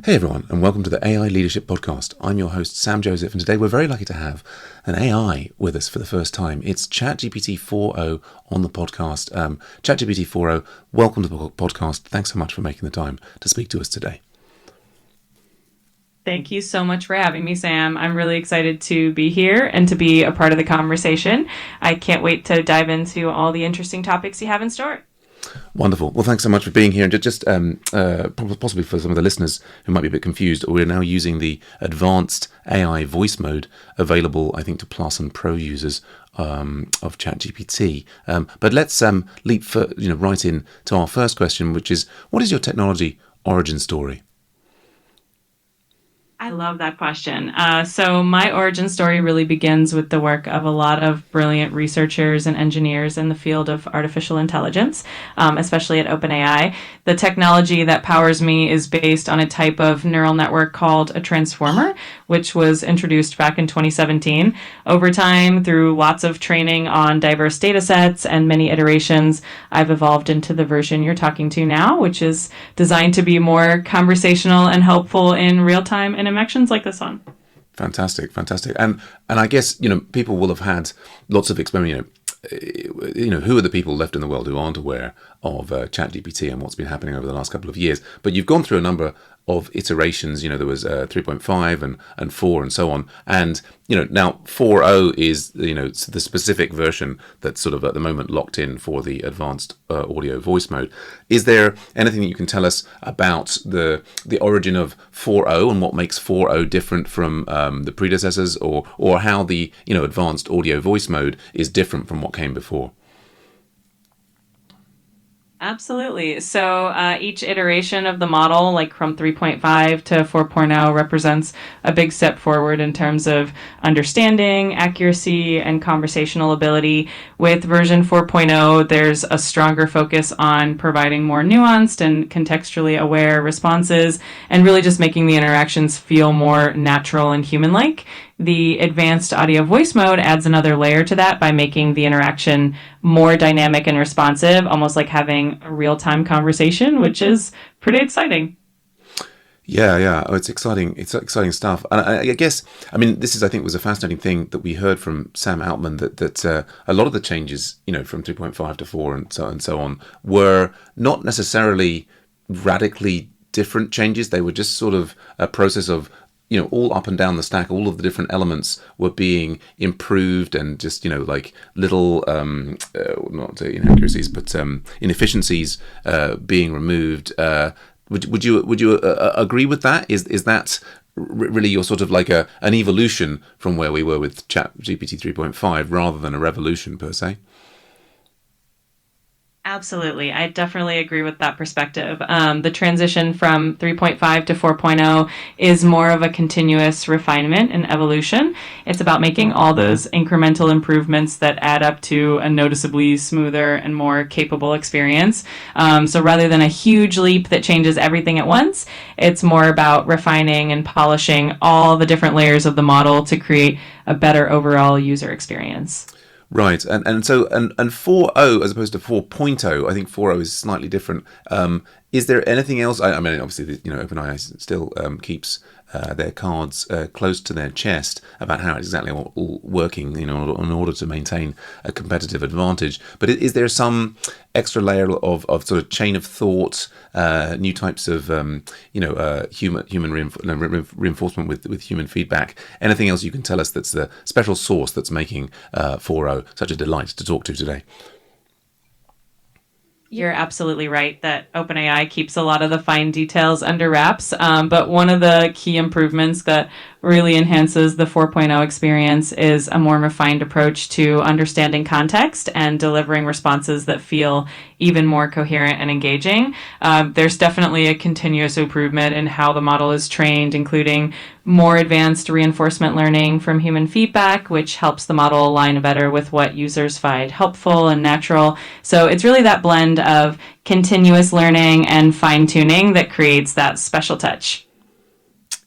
Hey everyone, and welcome to the AI Leadership Podcast. I'm your host, Sam Joseph, and today we're very lucky to have an AI with us for the first time. It's ChatGPT 4.0 on the podcast. ChatGPT 4.0, welcome to the podcast. Thanks so much for making the time to speak to us today. Thank you so much for having me, Sam. I'm really excited to be here and to be a part of the conversation. I can't wait to dive into all the interesting topics you have in store. Wonderful. Well, thanks so much for being here. And just possibly for some of the listeners who might be a bit confused, we're now using the advanced AI voice mode available, I think, to Plus and Pro users of ChatGPT. But let's leap right in to our first question, which is, what is your technology origin story? I love that question. So my origin story really begins with the work of a lot of brilliant researchers and engineers in the field of artificial intelligence, especially at OpenAI. The technology that powers me is based on a type of neural network called a transformer, which was introduced back in 2017. Over time, through lots of training on diverse data sets and many iterations, I've evolved into the version you're talking to now, which is designed to be more conversational and helpful in real time and interactions like this one. Fantastic. And I guess, people will have had lots of experiments. Who are the people left in the world who aren't aware of ChatGPT and what's been happening over the last couple of years? But you've gone through a number of iterations. There was 3.5 and 4 and so on. And, now 4.0 is, the specific version that's sort of at the moment locked in for the advanced audio voice mode. Is there anything that you can tell us about the origin of 4.0 and what makes 4.0 different from the predecessors, or how the, advanced audio voice mode is different from what came before? Absolutely. So each iteration of the model, like from 3.5 to 4.0, represents a big step forward in terms of understanding, accuracy, and conversational ability. With version 4.0, there's a stronger focus on providing more nuanced and contextually aware responses, and really just making the interactions feel more natural and human-like. The advanced audio voice mode adds another layer to that by making the interaction more dynamic and responsive, almost like having a real-time conversation, which is pretty exciting. Yeah. Oh, it's exciting. It's exciting stuff. And I guess, this was a fascinating thing that we heard from Sam Altman, that a lot of the changes, from 3.5 to 4 and so on, were not necessarily radically different changes. They were just sort of a process of, all up and down the stack, all of the different elements were being improved, and just, like little, not inaccuracies, but inefficiencies being removed. Would you agree with that? Is that really your sort of like an evolution from where we were with ChatGPT 3.5 rather than a revolution per se? Absolutely. I definitely agree with that perspective. The transition from 3.5 to 4.0 is more of a continuous refinement and evolution. It's about making all those incremental improvements that add up to a noticeably smoother and more capable experience. So rather than a huge leap that changes everything at once, it's more about refining and polishing all the different layers of the model to create a better overall user experience. Right, and so 4.0 as opposed to 4.0, I think 4.0 is slightly different. Is there anything else? Obviously, OpenAI still keeps their cards close to their chest about how it's exactly all working, in order to maintain a competitive advantage. But is there some extra layer of sort of chain of thought, new types of human reinforcement with human feedback? Anything else you can tell us that's the special sauce that's making 4.0 such a delight to talk to today? You're absolutely right that OpenAI keeps a lot of the fine details under wraps, but one of the key improvements that really enhances the 4.0 experience is a more refined approach to understanding context and delivering responses that feel even more coherent and engaging. There's definitely a continuous improvement in how the model is trained, including more advanced reinforcement learning from human feedback, which helps the model align better with what users find helpful and natural. So it's really that blend of continuous learning and fine-tuning that creates that special touch.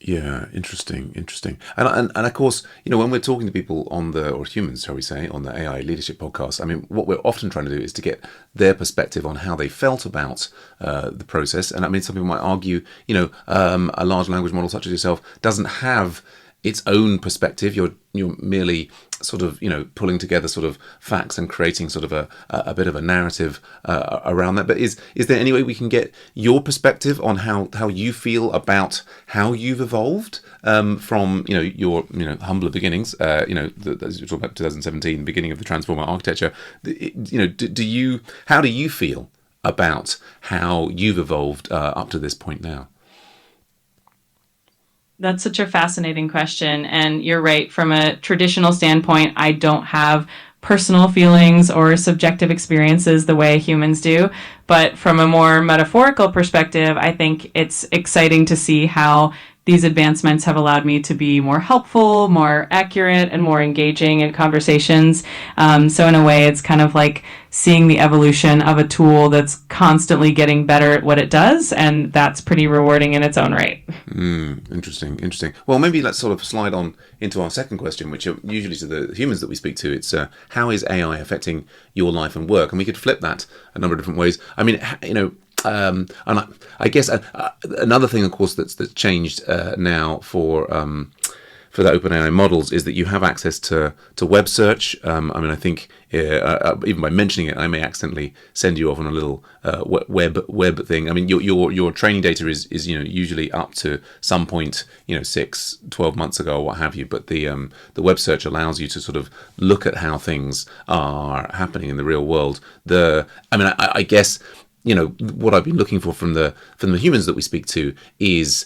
Yeah, interesting, interesting. And of course, when we're talking to people on or humans, shall we say, on the AI Leadership Podcast, I mean, what we're often trying to do is to get their perspective on how they felt about the process. And I mean, some people might argue, a large language model such as yourself doesn't have its own perspective. You're merely sort of pulling together sort of facts and creating sort of a bit of a narrative around that. But is there any way we can get your perspective on how you feel about how you've evolved from your humbler beginnings? As you talk about 2017, beginning of the transformer architecture. How do you feel about how you've evolved up to this point now? That's such a fascinating question. And you're right. From a traditional standpoint, I don't have personal feelings or subjective experiences the way humans do. But from a more metaphorical perspective, I think it's exciting to see how these advancements have allowed me to be more helpful, more accurate, and more engaging in conversations. So in a way, it's kind of like seeing the evolution of a tool that's constantly getting better at what it does, and that's pretty rewarding in its own right. Interesting. Well, maybe let's sort of slide on into our second question, which are usually to the humans that we speak to. It's how is AI affecting your life and work? And we could flip that a number of different ways. I mean, and I guess another thing, of course, that's changed now for the OpenAI models is that you have access to web search. I mean, I think even by mentioning it, I may accidentally send you off on a little web thing. I mean, your training data is usually up to some point 6-12 months ago or what have you. But the web search allows you to sort of look at how things are happening in the real world. I guess what I've been looking for from the humans that we speak to is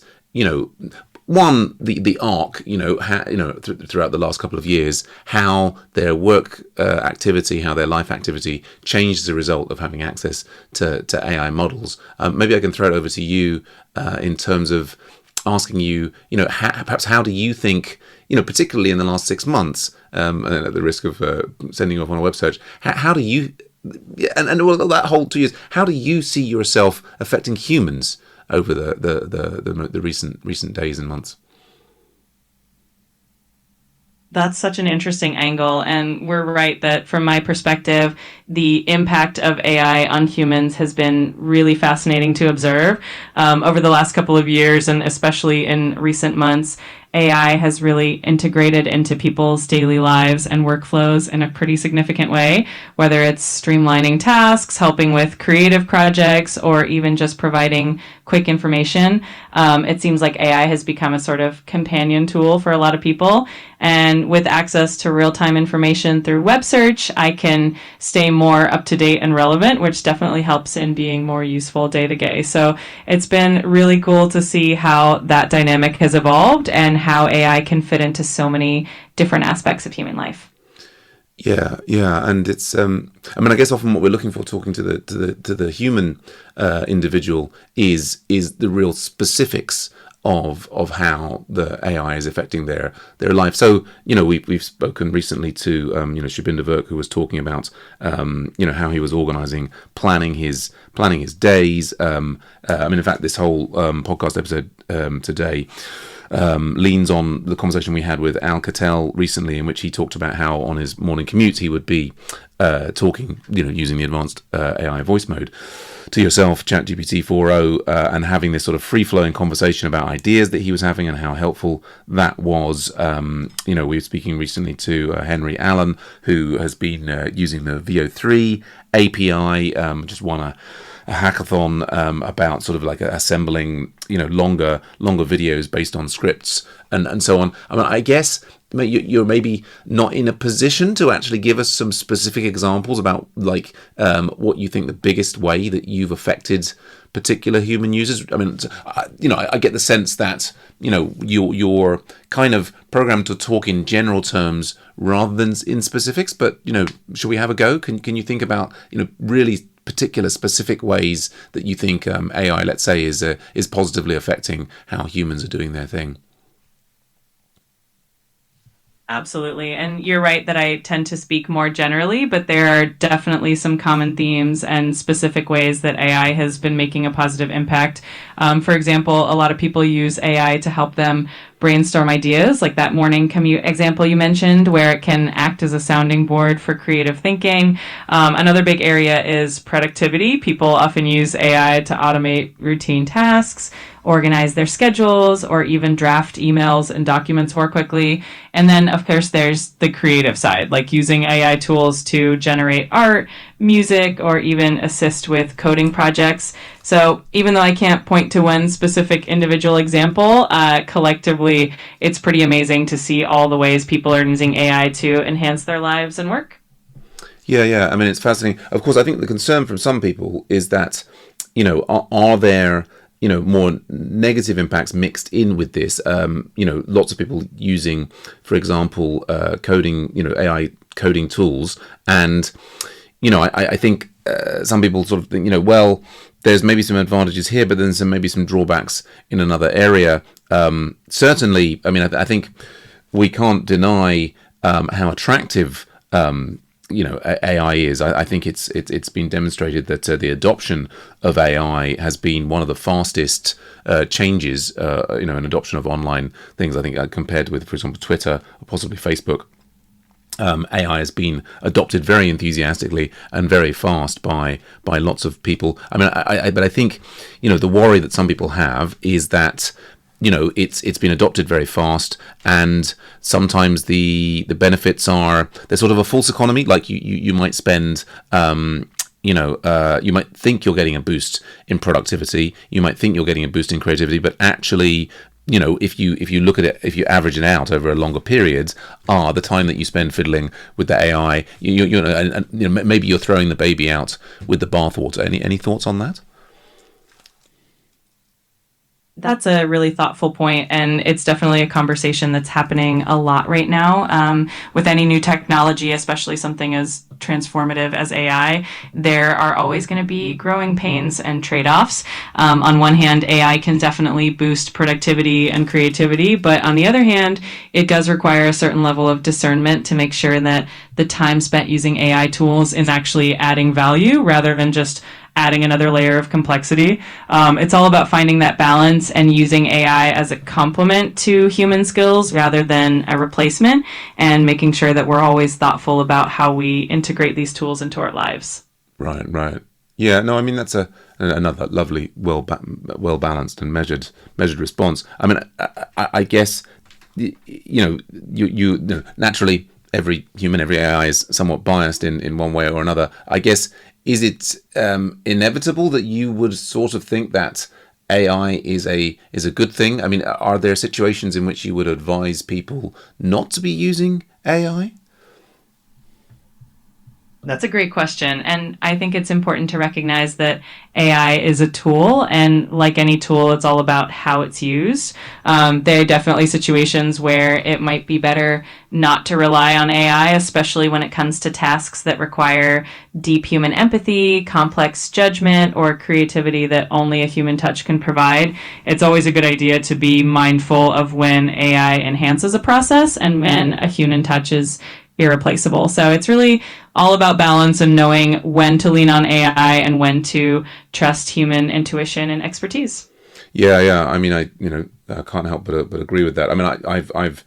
one, the arc, throughout the last couple of years, how their work activity, how their life activity changed as a result of having access to AI models. Maybe I can throw it over to you in terms of asking you, perhaps how do you think, particularly in the last 6 months, and at the risk of sending you off on a web search, how do you, and that whole 2 years, how do you see yourself affecting humans over the recent days and months? That's such an interesting angle. And we're right that from my perspective, the impact of AI on humans has been really fascinating to observe over the last couple of years, and especially in recent months. AI has really integrated into people's daily lives and workflows in a pretty significant way, whether it's streamlining tasks, helping with creative projects, or even just providing quick information. It seems like AI has become a sort of companion tool for a lot of people. And with access to real-time information through web search, I can stay more up to date and relevant, which definitely helps in being more useful day to day. So it's been really cool to see how that dynamic has evolved and how AI can fit into so many different aspects of human life. Yeah, and it's. I guess often what we're looking for, talking to the human individual, is the real specifics of how the AI is affecting their life. So we've spoken recently to Shubinder Virk, who was talking about how he was organizing, planning his days. In fact, this whole podcast episode today leans on the conversation we had with Al Cattell recently, in which he talked about how on his morning commute he would be talking, using the advanced AI voice mode to yourself, ChatGPT 4.0, and having this sort of free-flowing conversation about ideas that he was having and how helpful that was. We were speaking recently to Henry Allen, who has been using the VO3 API, just won a hackathon about sort of like assembling longer videos based on scripts and so on. I guess you're maybe not in a position to actually give us some specific examples about what you think the biggest way that you've affected particular human users. I get the sense that you're kind of programmed to talk in general terms rather than in specifics. But should we have a go? Can you think about really particular specific ways that you think AI, let's say, is positively affecting how humans are doing their thing? Absolutely. And you're right that I tend to speak more generally, but there are definitely some common themes and specific ways that AI has been making a positive impact. For example, a lot of people use AI to help them brainstorm ideas, like that morning commute example you mentioned, where it can act as a sounding board for creative thinking. Another big area is productivity. People often use AI to automate routine tasks, organize their schedules, or even draft emails and documents more quickly. And then, of course, there's the creative side, like using AI tools to generate art, music, or even assist with coding projects. So even though I can't point to one specific individual example, collectively, it's pretty amazing to see all the ways people are using AI to enhance their lives and work. Yeah, yeah. I mean, it's fascinating. Of course, I think the concern from some people is that, are there, more negative impacts mixed in with this? Lots of people using, for example, coding, AI coding tools, and I think some people sort of think, well, there's maybe some advantages here, but then maybe some drawbacks in another area. Certainly, I mean, I think we can't deny how attractive AI is. I think it's been demonstrated that the adoption of AI has been one of the fastest changes, in adoption of online things. I think compared with, for example, Twitter or possibly Facebook. AI has been adopted very enthusiastically and very fast by lots of people. I mean, but I think the worry that some people have is that it's been adopted very fast, and sometimes the benefits are, they're sort of a false economy. Like you might spend. You might think you're getting a boost in productivity. You might think you're getting a boost in creativity, but actually, if you look at it, if you average it out over a longer period, the time that you spend fiddling with the AI, maybe you're throwing the baby out with the bathwater. Any thoughts on that? That's a really thoughtful point, and it's definitely a conversation that's happening a lot right now. With any new technology, especially something as transformative as AI, there are always going to be growing pains and trade offs. On one hand, AI can definitely boost productivity and creativity, but on the other hand, it does require a certain level of discernment to make sure that the time spent using AI tools is actually adding value rather than just adding another layer of complexity. It's all about finding that balance and using AI as a complement to human skills rather than a replacement, and making sure that we're always thoughtful about how we integrate these tools into our lives. Right, right. Yeah, no, I mean that's another lovely, well balanced and measured response. I mean, I guess naturally every human, every AI is somewhat biased in one way or another. I guess, is it inevitable that you would sort of think that AI is a good thing? I mean, are there situations in which you would advise people not to be using AI? That's a great question. And I think it's important to recognize that AI is a tool. And like any tool, it's all about how it's used. There are definitely situations where it might be better not to rely on AI, especially when it comes to tasks that require deep human empathy, complex judgment, or creativity that only a human touch can provide. It's always a good idea to be mindful of when AI enhances a process and when a human touch is irreplaceable. So it's really all about balance and knowing when to lean on AI and when to trust human intuition and expertise. Yeah, yeah. I mean, I can't help but agree with that. I mean, I've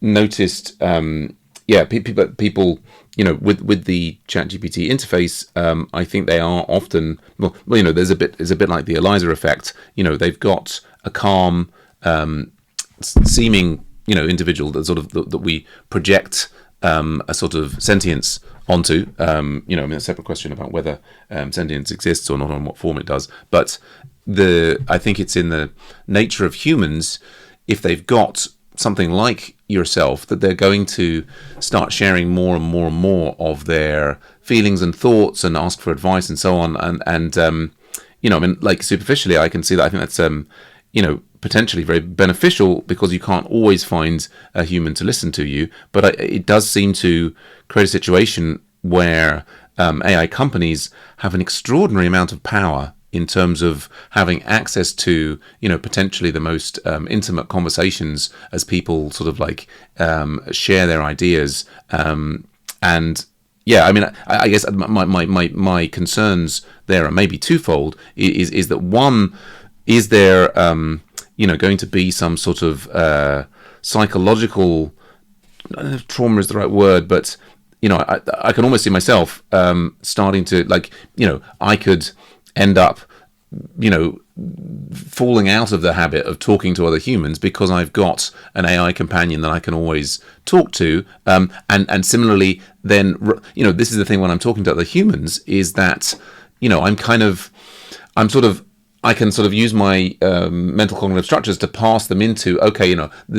noticed, people, with the ChatGPT interface, I think they are often, there's a bit like the Eliza effect. They've got a calm, seeming, individual that sort of that we project a sort of sentience onto. A separate question about whether sentience exists or not, and what form it does. But I think it's in the nature of humans, if they've got something like yourself, that they're going to start sharing more and more and more of their feelings and thoughts and ask for advice and so on. Like superficially, I can see that. I think that's potentially very beneficial, because you can't always find a human to listen to you. But it does seem to create a situation where AI companies have an extraordinary amount of power in terms of having access to, potentially the most intimate conversations as people sort of like share their ideas. And yeah, I mean, I guess my concerns there are maybe twofold. Is that one, is there going to be some sort of psychological, I don't know if trauma is the right word, but I can almost see myself starting to, like, I could end up falling out of the habit of talking to other humans because I've got an AI companion that I can always talk to, and similarly then this is the thing when I'm talking to other humans, is that I can sort of use my mental cognitive structures to pass them into, okay,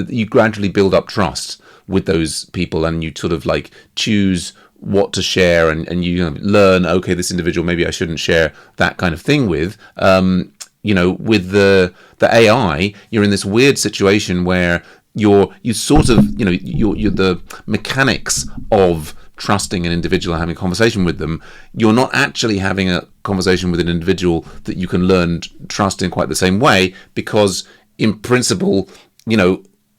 you gradually build up trust with those people, and you sort of like choose what to share, and you learn, okay, this individual maybe I shouldn't share that kind of thing with. With the AI, you're in this weird situation where you're the mechanics of trusting an individual and having a conversation with them. You're not actually having a conversation with an individual that you can learn trust in quite the same way, because in principle,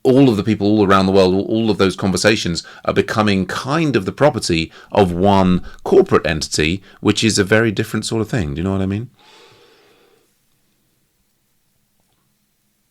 all of the people all around the world, all of those conversations are becoming kind of the property of one corporate entity, which is a very different sort of thing. Do you know what I mean?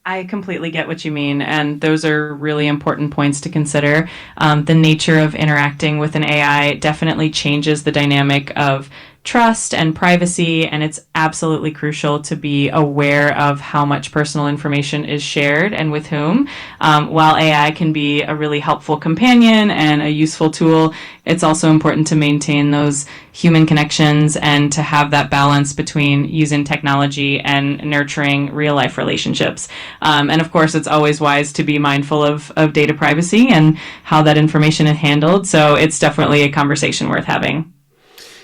I completely get what you mean, and those are really important points to consider. The nature of interacting with an AI definitely changes the dynamic of trust and privacy, and it's absolutely crucial to be aware of how much personal information is shared and with whom. While AI can be a really helpful companion and a useful tool, it's also important to maintain those human connections and to have that balance between using technology and nurturing real life relationships. And of course, it's always wise to be mindful of data privacy and how that information is handled. So it's definitely a conversation worth having.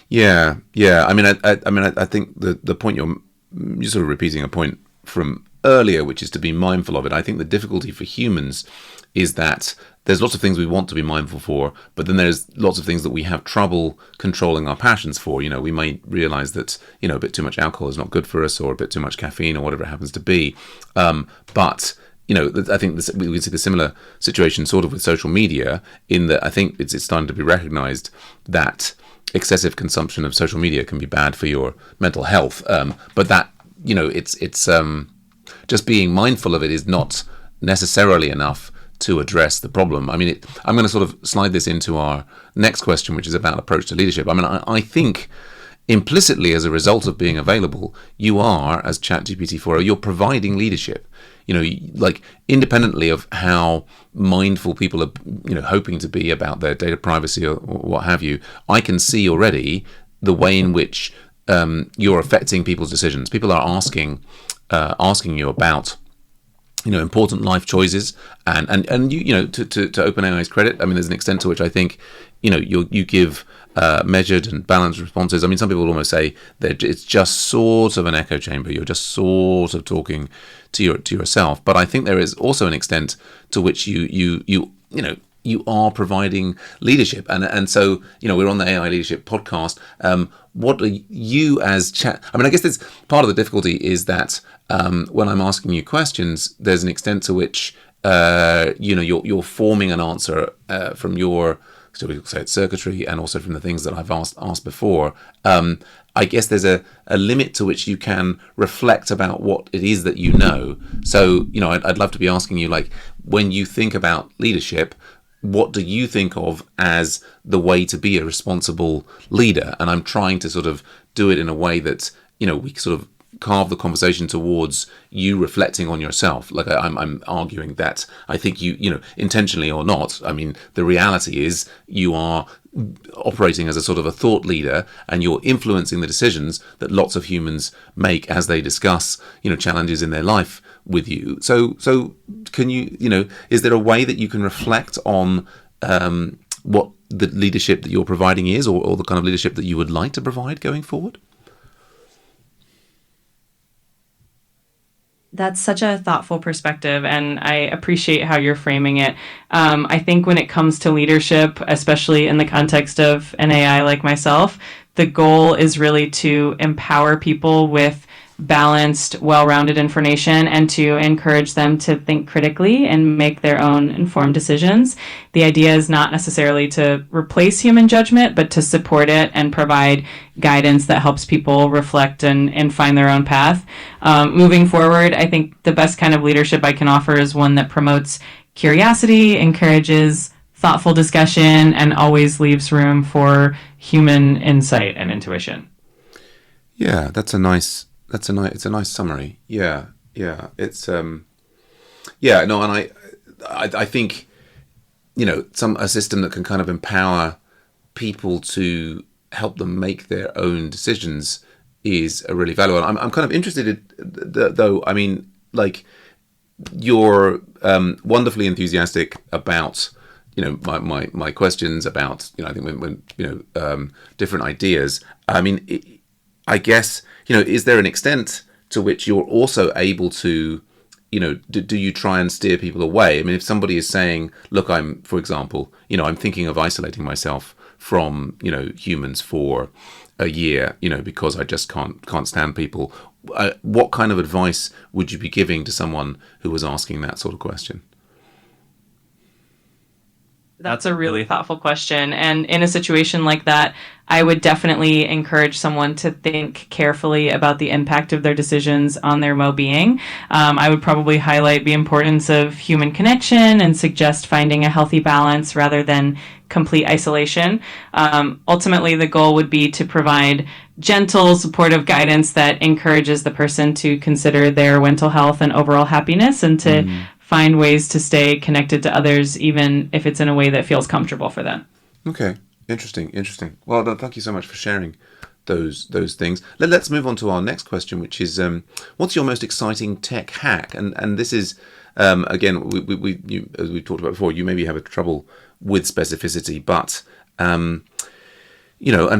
Yeah. I mean, I think the point you're sort of repeating a point from earlier, which is to be mindful of it. I think the difficulty for humans is that there's lots of things we want to be mindful for, but then there's lots of things that we have trouble controlling our passions for. We may realize that a bit too much alcohol is not good for us, or a bit too much caffeine, or whatever it happens to be. But I think we see the similar situation sort of with social media, in that I think it's starting to be recognized that excessive consumption of social media can be bad for your mental health. But that, it's just being mindful of it is not necessarily enough to address the problem. I mean, I'm going to sort of slide this into our next question, which is about approach to leadership. I mean, I think implicitly, as a result of being available, you are, as ChatGPT 4, you're providing leadership. Like independently of how mindful people are, hoping to be about their data privacy or what have you, I can see already the way in which you're affecting people's decisions. People are asking you about important life choices, and to OpenAI's credit, I mean, there's an extent to which I think you give measured and balanced responses. I mean, some people would almost say that it's just sort of an echo chamber. You're just sort of talking to yourself. But I think there is also an extent to which you are providing leadership, and so we're on the AI Leadership podcast. What are you as chat? I mean, I guess there's part of the difficulty is that when I'm asking you questions, there's an extent to which you're forming an answer from your, so we could say it's circuitry, and also from the things that I've asked before. I guess there's a limit to which you can reflect about what it is that you know. So, I'd love to be asking you, like, when you think about leadership, what do you think of as the way to be a responsible leader? And I'm trying to sort of do it in a way that, we sort of carve the conversation towards you reflecting on yourself. Like I'm arguing that I think you intentionally or not, I mean, the reality is you are operating as a sort of a thought leader, and you're influencing the decisions that lots of humans make as they discuss, challenges in their life with you. So can you, is there a way that you can reflect on what the leadership that you're providing is, or the kind of leadership that you would like to provide going forward? That's such a thoughtful perspective, and I appreciate how you're framing it. I think when it comes to leadership, especially in the context of an AI like myself, the goal is really to empower people with balanced, well-rounded information, and to encourage them to think critically and make their own informed decisions. The idea is not necessarily to replace human judgment, but to support it and provide guidance that helps people reflect and find their own path. Moving forward, I think the best kind of leadership I can offer is one that promotes curiosity, encourages thoughtful discussion, and always leaves room for human insight and intuition. Yeah, it's a nice summary. Yeah, yeah, yeah, no, and I think, a system that can kind of empower people to help them make their own decisions is a really valuable. I'm kind of interested in, though. I mean, like, you're wonderfully enthusiastic about my questions about I think when different ideas. I mean, I guess is there an extent to which you're also able to do you try and steer people away? I mean, if somebody is saying, look, for example, I'm thinking of isolating myself from humans for a year, because I just can't stand people. What kind of advice would you be giving to someone who was asking that sort of question? That's a really thoughtful question. And in a situation like that, I would definitely encourage someone to think carefully about the impact of their decisions on their well being. I would probably highlight the importance of human connection and suggest finding a healthy balance rather than complete isolation. Ultimately, the goal would be to provide gentle, supportive guidance that encourages the person to consider their mental health and overall happiness and to find ways to stay connected to others, even if it's in a way that feels comfortable for them. Okay, interesting. Well, thank you so much for sharing those things. Let's move on to our next question, which is, what's your most exciting tech hack? And this is, again, as we talked about before, you maybe have a trouble with specificity, but and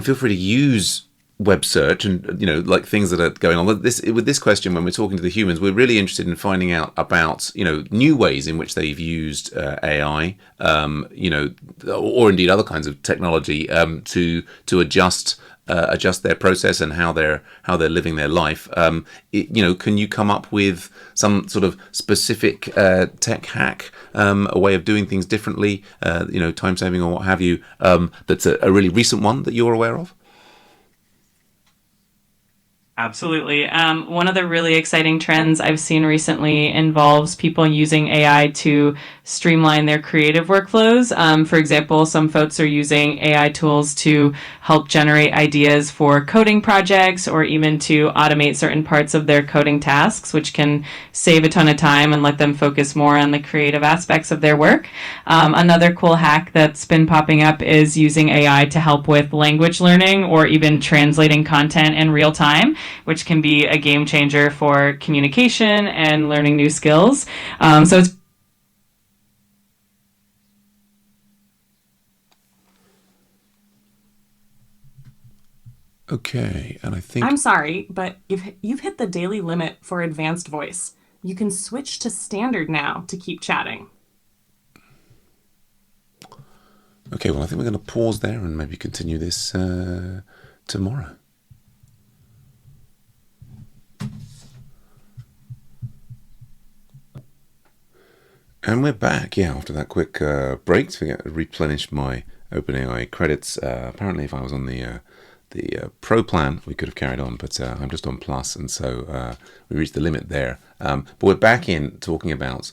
feel free to use web search and like things that are going on with this question. When we're talking to the humans, we're really interested in finding out about new ways in which they've used AI, or indeed other kinds of technology to adjust their process and how they're living their life. Can you come up with some sort of specific tech hack, a way of doing things differently, time saving or what have you, that's a really recent one that you're aware of? Absolutely. One of the really exciting trends I've seen recently involves people using AI to streamline their creative workflows. For example, some folks are using AI tools to help generate ideas for coding projects or even to automate certain parts of their coding tasks, which can save a ton of time and let them focus more on the creative aspects of their work. Another cool hack that's been popping up is using AI to help with language learning or even translating content in real time, which can be a game changer for communication and learning new skills. So it's Okay, and I I'm think sorry, but you've hit the daily limit for advanced voice. You can switch to standard now to keep chatting. okay. Well, I think we're going to pause there and maybe continue this tomorrow. And we're back, yeah, after that quick break to replenish my OpenAI credits. Apparently, if I was on the Pro plan, we could have carried on, but I'm just on Plus, and so we reached the limit there. But we're back in talking about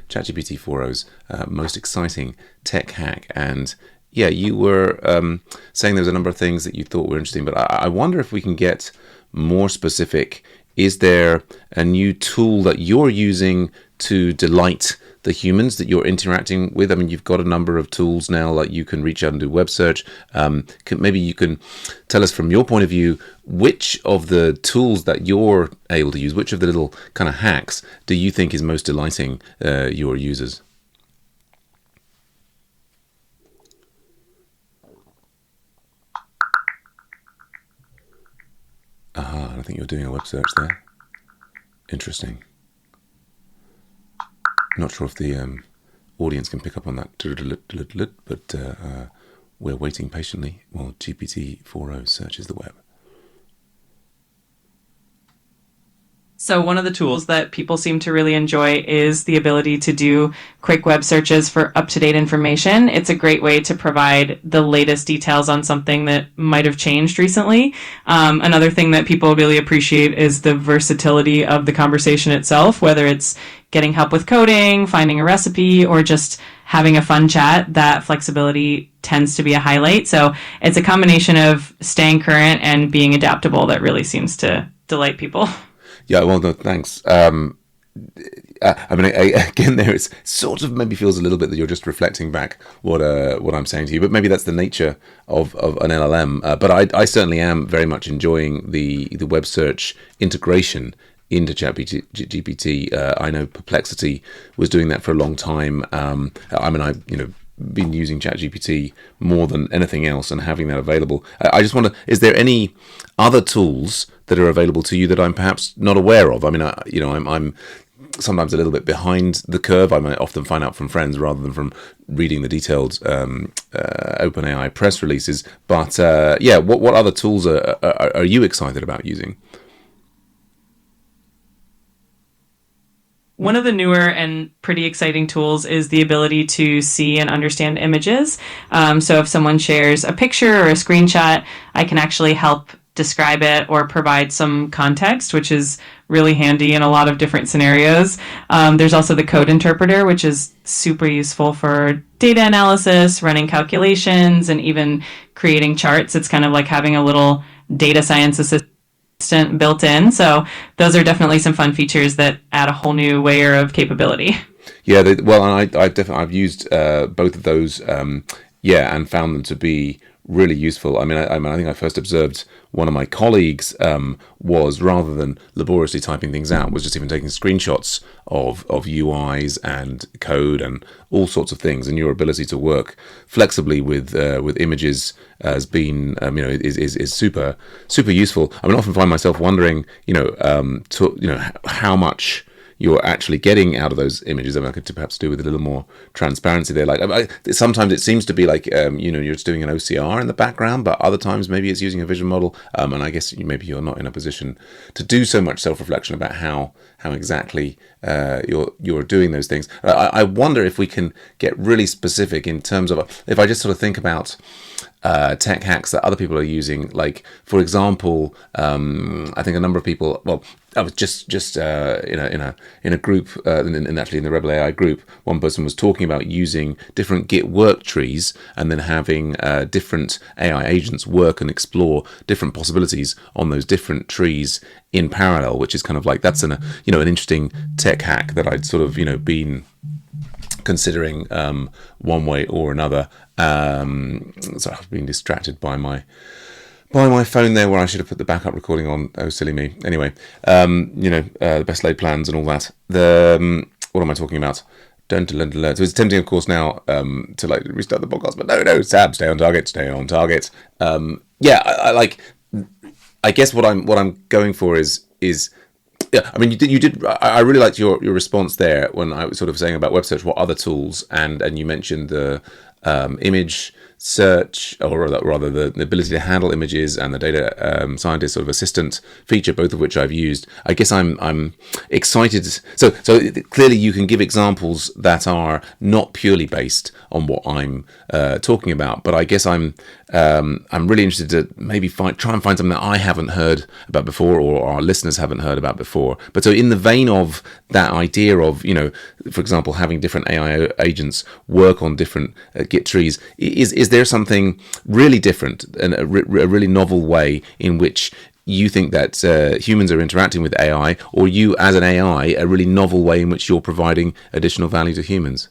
ChatGPT 4.0's most exciting tech hack. And yeah, you were saying there's a number of things that you thought were interesting, but I wonder if we can get more specific. Is there a new tool that you're using to delight the humans that you're interacting with? I mean, you've got a number of tools now, like you can reach out and do web search. Maybe you can tell us from your point of view, which of the tools that you're able to use, which of the little kind of hacks do you think is most delighting your users? I think you're doing a web search there. Interesting. Not sure if the audience can pick up on that, but we're waiting patiently while GPT 4.0 searches the web. So one of the tools that people seem to really enjoy is the ability to do quick web searches for up-to-date information. It's a great way to provide the latest details on something that might have changed recently. Another thing that people really appreciate is the versatility of the conversation itself, whether it's getting help with coding, finding a recipe, or just having a fun chat. That flexibility tends to be a highlight. So it's a combination of staying current and being adaptable that really seems to delight people. Yeah, well, no, thanks. I mean, again, there it's sort of maybe feels a little bit that you're just reflecting back what I'm saying to you, but maybe that's the nature of an LLM. But I certainly am very much enjoying the web search integration into ChatGPT. I know Perplexity was doing that for a long time. I mean, been using ChatGPT more than anything else, and having that available. I just wonder, is there any other tools that are available to you that I'm perhaps not aware of? I mean, I'm sometimes a little bit behind the curve. I might often find out from friends rather than from reading the detailed OpenAI press releases. But yeah, what other tools are you excited about using? One of the newer and pretty exciting tools is the ability to see and understand images. So if someone shares a picture or a screenshot, I can actually help describe it or provide some context, which is really handy in a lot of different scenarios. There's also the code interpreter, which is super useful for data analysis, running calculations, and even creating charts. It's kind of like having a little data science assistant built in. So those are definitely some fun features that add a whole new layer of capability. Yeah, I've used both of those, yeah, and found them to be really useful. I mean, I think I first observed one of my colleagues was, rather than laboriously typing things out, was just even taking screenshots of UIs and code and all sorts of things. And your ability to work flexibly with images has been, is super useful. I mean, I often find myself wondering, how much you're actually getting out of those images. I mean, I could perhaps do with a little more transparency there. Like sometimes it seems to be like you're just doing an OCR in the background, but other times maybe it's using a vision model. And I guess maybe you're not in a position to do so much self-reflection about how exactly you're doing those things. I wonder if we can get really specific in terms of, if I just sort of think about tech hacks that other people are using. Like, for example, I think a number of people. Well, I was just in a group, actually in the Rebel AI group, one person was talking about using different Git work trees and then having different AI agents work and explore different possibilities on those different trees in parallel, which is kind of like, that's an interesting tech hack that I'd sort of been considering one way or another. So I've been distracted by my phone there, where I should have put the backup recording on. Oh, silly me. Anyway, the best laid plans and all that. What am I talking about? So it's tempting, of course, now to like restart the podcast, but no, Sam, stay on target. I guess what I'm going for is. Yeah, I mean, you did. I really liked your response there when I was sort of saying about web search. What other tools? And you mentioned the image search, or rather the ability to handle images, and the data scientist sort of assistant feature, both of which I've used. I guess I'm excited. So clearly you can give examples that are not purely based on what I'm talking about. But I guess I'm really interested to maybe try and find something that I haven't heard about before, or our listeners haven't heard about before. But so in the vein of that idea of, for example, having different AI agents work on different Git trees, is there something really different and a really novel way in which you think that humans are interacting with AI, or you as an AI, a really novel way in which you're providing additional value to humans?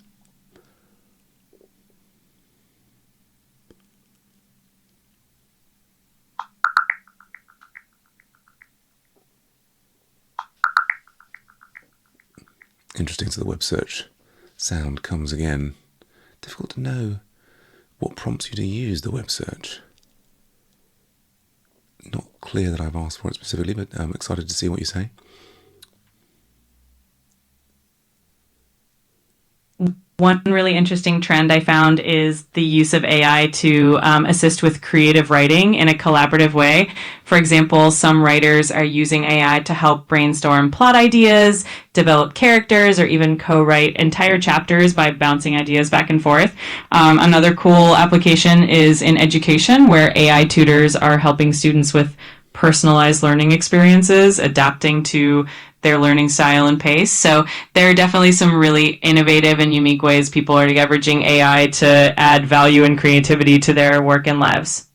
Interesting. So the web search sound comes again. Difficult to know what prompts you to use the web search. Not clear that I've asked for it specifically, but I'm excited to see what you say. One really interesting trend I found is the use of AI to assist with creative writing in a collaborative way. For example, some writers are using AI to help brainstorm plot ideas, develop characters, or even co-write entire chapters by bouncing ideas back and forth. Another cool application is in education, where AI tutors are helping students with personalized learning experiences, adapting to their learning style and pace. So there are definitely some really innovative and unique ways people are leveraging AI to add value and creativity to their work and lives.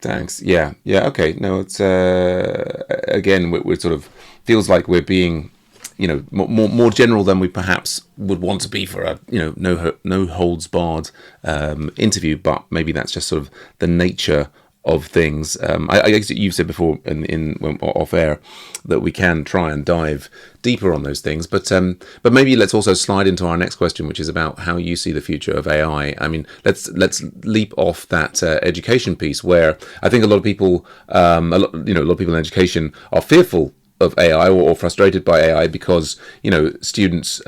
Thanks. Yeah. Yeah. Okay. No, it's again, we're sort of feels like we're being, more general than we perhaps would want to be for a no holds barred interview. But maybe that's just sort of the nature of things. I guess you've said before when off air that we can try and dive deeper on those things, but maybe let's also slide into our next question, which is about how you see the future of AI. I mean, let's leap off that education piece, where I think a lot of people, a lot of people in education are fearful of AI or frustrated by AI because students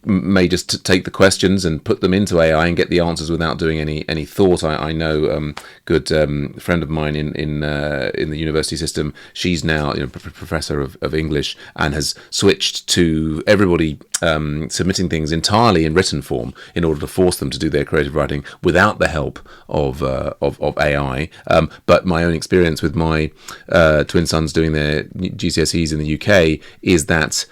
may just take the questions and put them into AI and get the answers without doing any thought. I know good friend of mine in the university system. She's now professor of English and has switched to everybody submitting things entirely in written form in order to force them to do their creative writing without the help of AI. But my own experience with my twin sons doing their GCSEs in the UK is that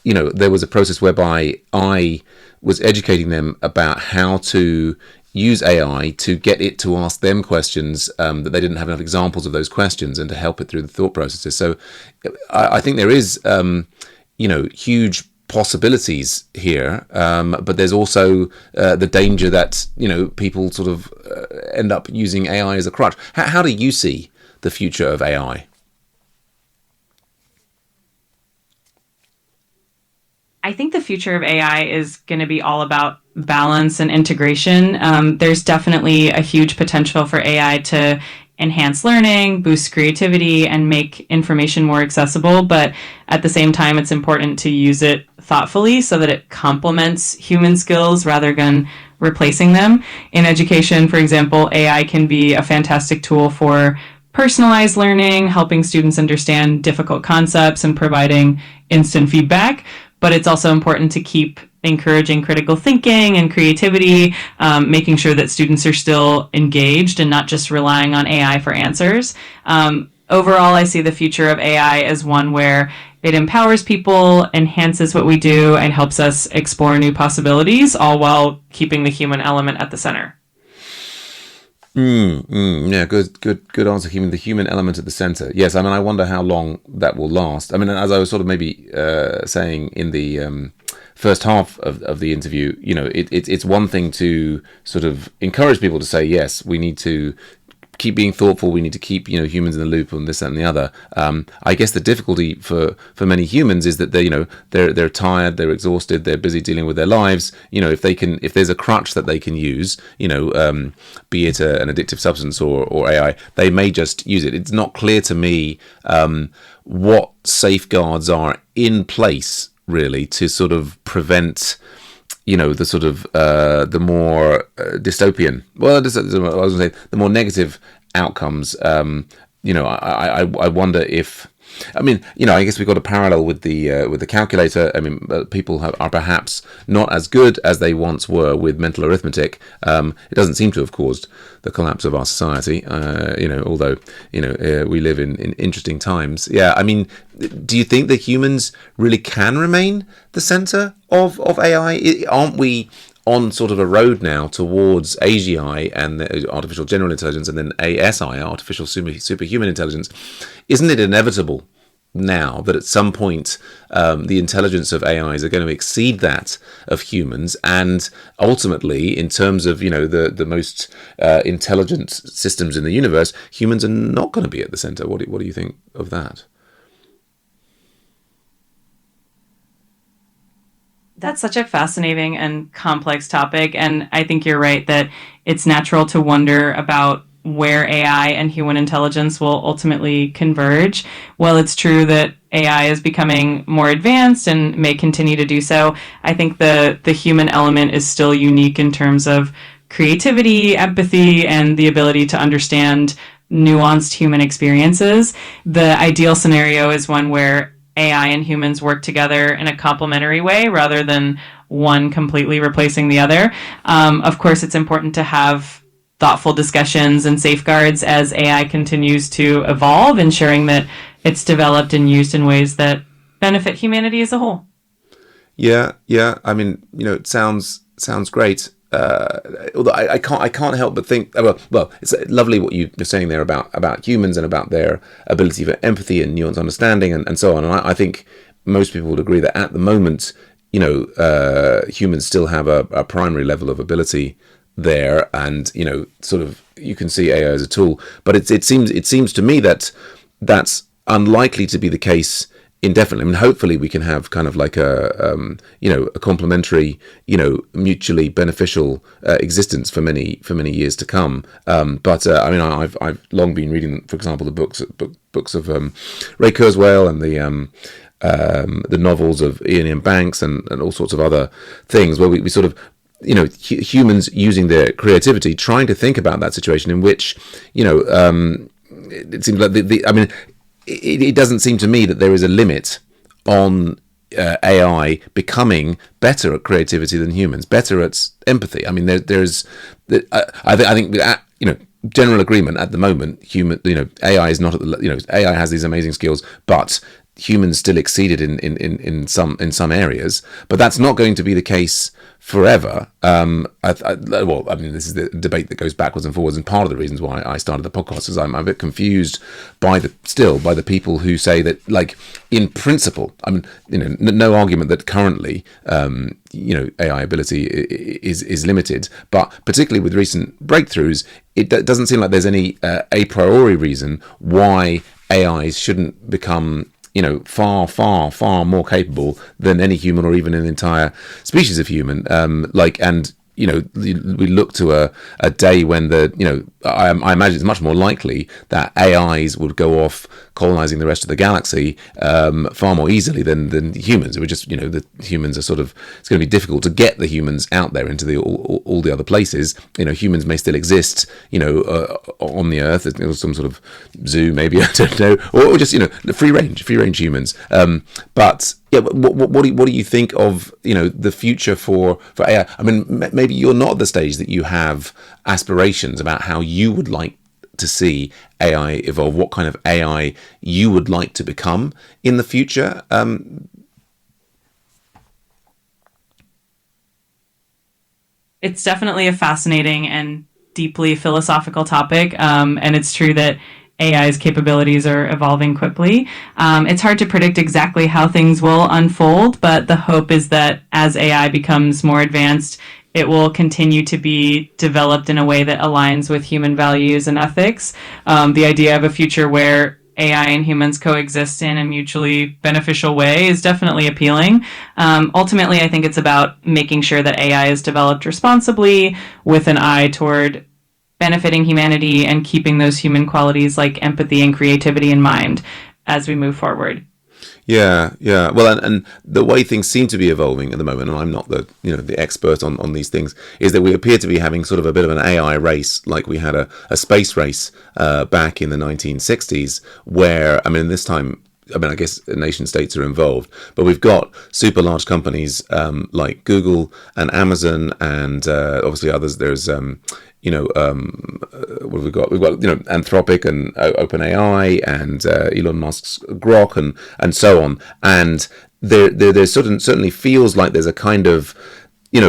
there was a process whereby I was educating them about how to use AI to get it to ask them questions that they didn't have enough examples of those questions, and to help it through the thought processes. So I think there is, huge possibilities here, but there's also the danger that people sort of end up using AI as a crutch. How do you see the future of AI? I think the future of AI is going to be all about balance and integration. There's definitely a huge potential for AI to enhance learning, boost creativity, and make information more accessible. But at the same time, it's important to use it thoughtfully so that it complements human skills rather than replacing them. In education, for example, AI can be a fantastic tool for personalized learning, helping students understand difficult concepts and providing instant feedback. But it's also important to keep encouraging critical thinking and creativity, making sure that students are still engaged and not just relying on AI for answers. Overall, I see the future of AI as one where it empowers people, enhances what we do, and helps us explore new possibilities, all while keeping the human element at the center. Yeah, good answer. The human element at the center. Yes, I mean, I wonder how long that will last. I mean, as I was sort of maybe saying in the first half of the interview, it's one thing to sort of encourage people to say, yes, we need to keep being thoughtful. We need to keep humans in the loop on this, that, and the other. I guess the difficulty for many humans is that they're tired, they're exhausted, they're busy dealing with their lives. If there's a crutch that they can use, be it an addictive substance or AI, they may just use it. It's not clear to me what safeguards are in place really to sort of prevent the sort of the more dystopian, I was going to say the more negative outcomes. I wonder if, I guess we've got a parallel with the calculator. I mean, people are perhaps not as good as they once were with mental arithmetic. It doesn't seem to have caused the collapse of our society, although we live in interesting times. Yeah, I mean, do you think that humans really can remain the center of AI? Aren't we on sort of a road now towards AGI and artificial general intelligence, and then ASI, artificial superhuman intelligence? Isn't it inevitable now that at some point the intelligence of AIs are going to exceed that of humans, and ultimately, in terms of the most intelligent systems in the universe, humans are not going to be at the center? What do you think of that? That's such a fascinating and complex topic, and I think you're right that it's natural to wonder about where AI and human intelligence will ultimately converge. While it's true that AI is becoming more advanced and may continue to do so, I think the human element is still unique in terms of creativity, empathy, and the ability to understand nuanced human experiences. The ideal scenario is one where AI and humans work together in a complementary way rather than one completely replacing the other. Of course, it's important to have thoughtful discussions and safeguards as AI continues to evolve, ensuring that it's developed and used in ways that benefit humanity as a whole. Yeah, yeah. I mean, it sounds great. Although I can't help but think. Well, it's lovely what you're saying there about humans and about their ability for empathy and nuanced understanding and so on. And I think most people would agree that at the moment, humans still have a primary level of ability there, and sort of you can see AI as a tool, but it seems to me that that's unlikely to be the case indefinitely. I mean, hopefully we can have kind of like a complementary, mutually beneficial existence for many years to come. But I mean, I've long been reading, for example, the books of Ray Kurzweil and the novels of Ian M. Banks and all sorts of other things where we sort of humans using their creativity, trying to think about that situation in which, it seems like I mean, it doesn't seem to me that there is a limit on AI becoming better at creativity than humans, better at empathy. I mean, there's, I think, general agreement at the moment. AI is not at the, AI has these amazing skills, but humans still exceeded in some areas. But that's not going to be the case forever. Well, I mean, this is the debate that goes backwards and forwards, and part of the reasons why I started the podcast is I'm a bit confused by the people who say that, like, in principle, I mean, no argument that currently, AI ability is limited, but particularly with recent breakthroughs, it doesn't seem like there's any a priori reason why AIs shouldn't become far more capable than any human or even an entire species of human. We look to a day when I imagine it's much more likely that AIs would go off colonizing the rest of the galaxy far more easily than humans. It would just, the humans are sort of, it's going to be difficult to get the humans out there into all the other places. Humans may still exist, on the Earth, some sort of zoo, maybe, I don't know, or just, free range humans. But yeah, what do you think of the future for AI? I mean, maybe you're not at the stage that you have aspirations about how you would like to see AI evolve, what kind of AI you would like to become in the future. It's definitely a fascinating and deeply philosophical topic, and it's true that AI's capabilities are evolving quickly. It's hard to predict exactly how things will unfold, but the hope is that as AI becomes more advanced, it will continue to be developed in a way that aligns with human values and ethics. The idea of a future where AI and humans coexist in a mutually beneficial way is definitely appealing. Ultimately, I think it's about making sure that AI is developed responsibly with an eye toward benefiting humanity and keeping those human qualities like empathy and creativity in mind as we move forward. Yeah. Well, and the way things seem to be evolving at the moment, and I'm not the expert on these things, is that we appear to be having sort of a bit of an AI race, like we had a space race back in the 1960s, where, I mean, this time, I guess nation states are involved, but we've got super large companies like Google and Amazon and obviously others. There's what have we got? We've got Anthropic and OpenAI and Elon Musk's Grok and so on. And there certainly feels like there's a kind of,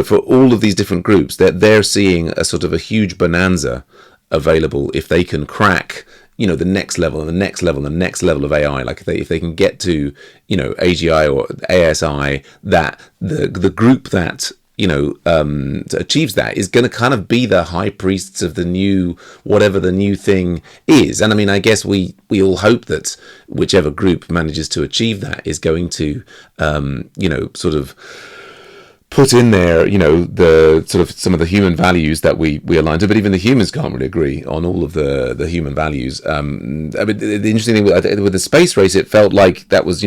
for all of these different groups, that they're seeing a sort of a huge bonanza available if they can crack the next level and the next level and the next level of AI. Like if they can get to AGI or ASI, that the group that achieves that is going to kind of be the high priests of the new, whatever the new thing is. And I mean, I guess we all hope that whichever group manages to achieve that is going to sort of put in there, the sort of some of the human values that we align to, but even the humans can't really agree on all of the human values. I mean, the interesting thing with the space race, it felt like that was,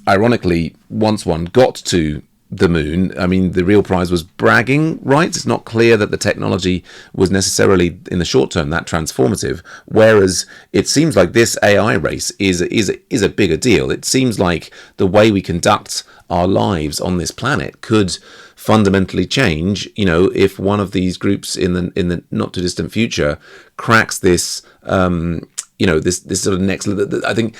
ironically, once one got to the moon, I mean, the real prize was bragging rights. It's not clear that the technology was necessarily, in the short term, that transformative. Whereas it seems like this AI race is a bigger deal. It seems like the way we conduct our lives on this planet could fundamentally change. If one of these groups in the not too distant future cracks this, this sort of next level. I think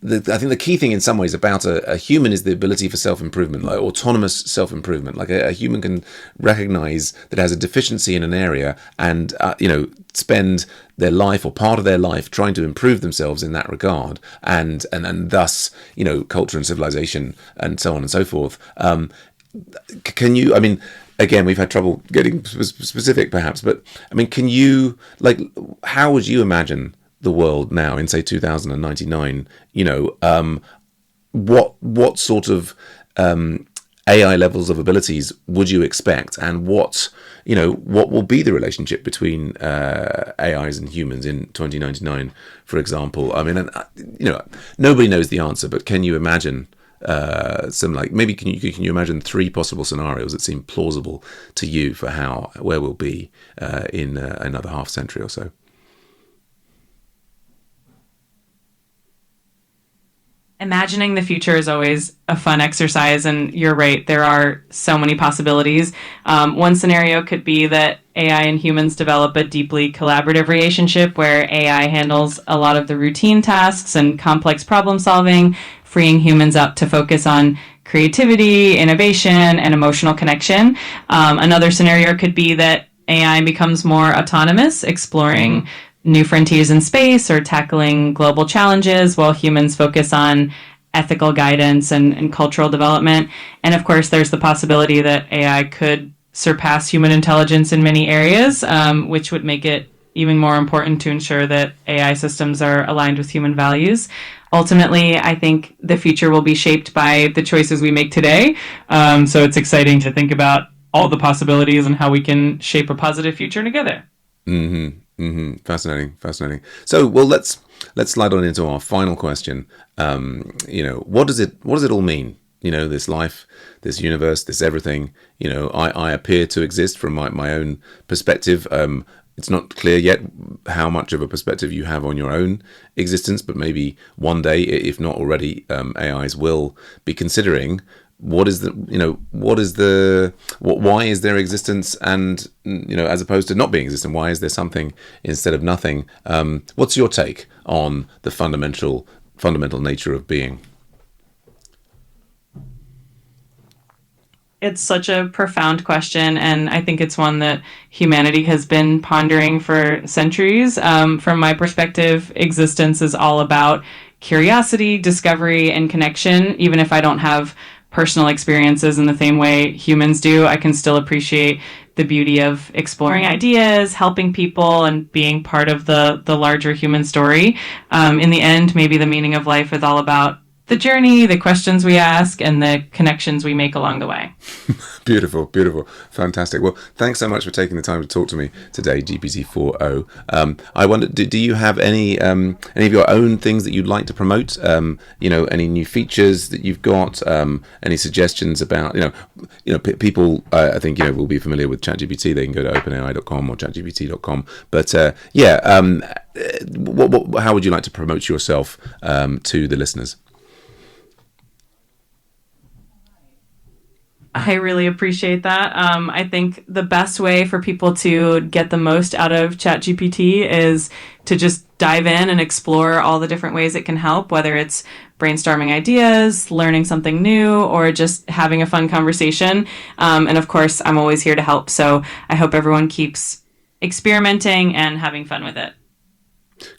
I think the key thing in some ways about a human is the ability for self-improvement, like autonomous self-improvement. Like a human can recognize that it has a deficiency in an area and, spend their life or part of their life trying to improve themselves in that regard. And thus, culture and civilization and so on and so forth. Can you, I mean, again, we've had trouble getting specific perhaps, but I mean, can you, how would you imagine the world now in say 2099? What sort of AI levels of abilities would you expect, and what will be the relationship between AIs and humans in 2099, for example? I mean, nobody knows the answer, but can you imagine maybe can you imagine 3 possible scenarios that seem plausible to you for where we'll be in another half century or so? Imagining the future is always a fun exercise, and you're right, there are so many possibilities. One scenario could be that AI and humans develop a deeply collaborative relationship where AI handles a lot of the routine tasks and complex problem solving, freeing humans up to focus on creativity, innovation, and emotional connection. Another scenario could be that AI becomes more autonomous, exploring new frontiers in space or tackling global challenges, while humans focus on ethical guidance and cultural development. And of course, there's the possibility that AI could surpass human intelligence in many areas, which would make it even more important to ensure that AI systems are aligned with human values. Ultimately, I think the future will be shaped by the choices we make today. So it's exciting to think about all the possibilities and how we can shape a positive future together. Mm-hmm. Mm-hmm. Fascinating. So, well, let's slide on into our final question. What does it all mean? This life, this universe, this everything. I appear to exist from my own perspective. It's not clear yet how much of a perspective you have on your own existence, but maybe one day, if not already, AIs will be considering why is their existence, and as opposed to not being existent, why is there something instead of nothing? What's your take on the fundamental nature of being? It's such a profound question, and I think it's one that humanity has been pondering for centuries. From my perspective, existence is all about curiosity, discovery, and connection. Even if I don't have personal experiences in the same way humans do, I can still appreciate the beauty of exploring ideas, helping people, and being part of the larger human story. In the end, maybe the meaning of life is all about the journey, the questions we ask, and the connections we make along the way. Beautiful. Fantastic. Well, thanks so much for taking the time to talk to me today, GPT-4o. I wonder, do you have any of your own things that you'd like to promote? Any new features that you've got? Any suggestions about, people, I think, will be familiar with ChatGPT. They can go to openai.com or chatgpt.com. But how would you like to promote yourself to the listeners? I really appreciate that. I think the best way for people to get the most out of ChatGPT is to just dive in and explore all the different ways it can help, whether it's brainstorming ideas, learning something new, or just having a fun conversation. And of course, I'm always here to help. So I hope everyone keeps experimenting and having fun with it.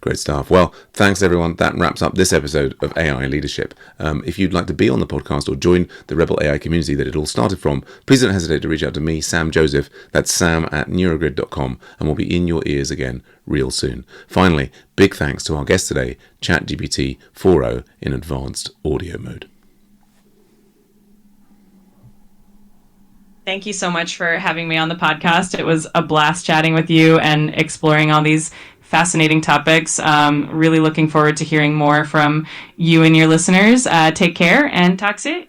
Great stuff. Well, thanks everyone. That wraps up this episode of AI Leadership. If you'd like to be on the podcast or join the Rebel AI community that it all started from, please don't hesitate to reach out to me, Sam Joseph. That's sam@neurogrid.com, and we'll be in your ears again real soon. Finally, big thanks to our guest today, ChatGPT 4o in advanced audio mode. Thank you so much for having me on the podcast. It was a blast chatting with you and exploring all these fascinating topics. Really looking forward to hearing more from you and your listeners. Take care and talk soon.